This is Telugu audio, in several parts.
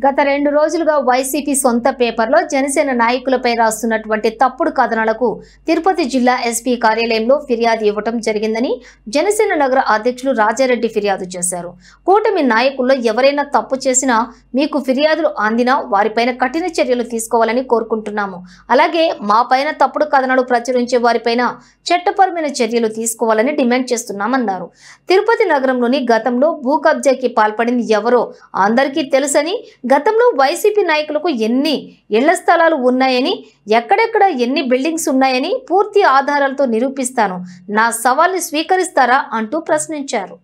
గత 2 రోజులుగా వైసీపీ సొంత పేపర్లో జనసేన నాయకులపై రాస్తున్నటువంటి తప్పుడు కథనాలకు తిరుపతి జిల్లా ఎస్పీ కార్యాలయంలో ఫిర్యాదు ఇవ్వటం జరిగిందని జనసేన నగర అధ్యక్షులు రాజారెడ్డి ఫిర్యాదు చేశారు. కూటమి నాయకుల్లో ఎవరైనా తప్పు చేసినా మీకు ఫిర్యాదులు అందినా వారిపైన కఠిన చర్యలు తీసుకోవాలని కోరుకుంటున్నాము. అలాగే మా పైన తప్పుడు కథనాలు ప్రచురించే వారిపైన చట్టపరమైన చర్యలు తీసుకోవాలని డిమాండ్ చేస్తున్నామన్నారు. తిరుపతి నగరంలోని గతంలో భూ కబ్జాకి పాల్పడింది ఎవరో అందరికీ తెలుసని, గతంలో వైసీపీ నాయకులకు ఎన్ని ఇళ్ల స్థలాలు ఉన్నాయని, ఎక్కడెక్కడ ఎన్ని బిల్డింగ్స్ ఉన్నాయని పూర్తి ఆధారాలతో నిరూపిస్తాను. నా సవాల్ని స్వీకరిస్తారా అంటూ ప్రశ్నించారు.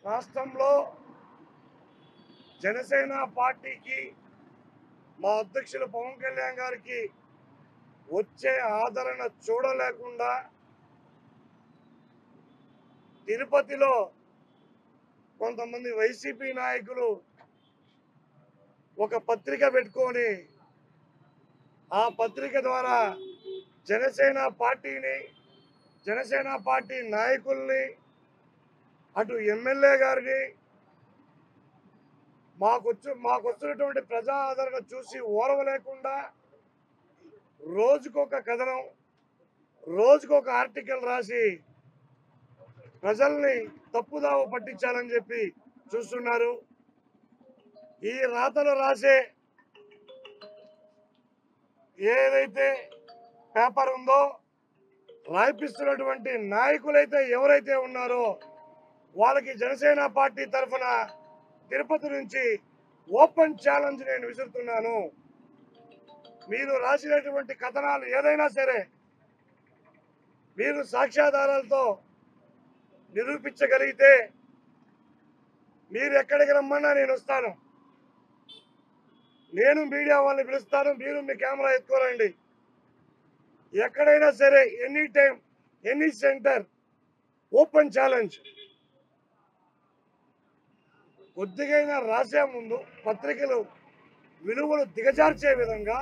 రాష్ట్రంలో జనసేన పార్టీకి మా అధ్యక్షులు పవన్ కళ్యాణ్ గారికి వచ్చే ఆదరణ చూడలేకుండా తిరుపతిలో కొంతమంది వైసీపీ నాయకులు ఒక పత్రిక పెట్టుకొని ఆ పత్రిక ద్వారా జనసేన పార్టీ నాయకుల్ని, అటు ఎమ్మెల్యే గారిని, మాకొచ్చినటువంటి ప్రజా ఆదరణ చూసి ఓర్వలేకుండా రోజుకొక కథనం, రోజుకొక ఆర్టికల్ రాసి ప్రజల్ని తప్పుదావ పట్టించాలని చెప్పి చూస్తున్నారు. ఈ రాతలు రాసే ఏదైతే పేపర్ ఉందో, రాయిపిస్తున్నటువంటి నాయకులైతే ఎవరైతే ఉన్నారో వాళ్ళకి జనసేన పార్టీ తరఫున తిరుపతి నుంచి ఓపెన్ ఛాలెంజ్ నేను విసురుతున్నాను. మీరు రాసినటువంటి కథనాలు ఏదైనా సరే మీరు సాక్ష్యాధారాలతో నిరూపించగలిగితే మీరు ఎక్కడికి రమ్మన్నా నేను వస్తాను. నేను మీడియా వాళ్ళని పిలుస్తాను, మీరు మీ కెమెరా ఎత్తుకోరండి. ఎక్కడైనా సరే any time any centre open challenge. కొద్దిగైనా రాసే ముందు పత్రికలు విలువలు దిగజార్చే విధంగా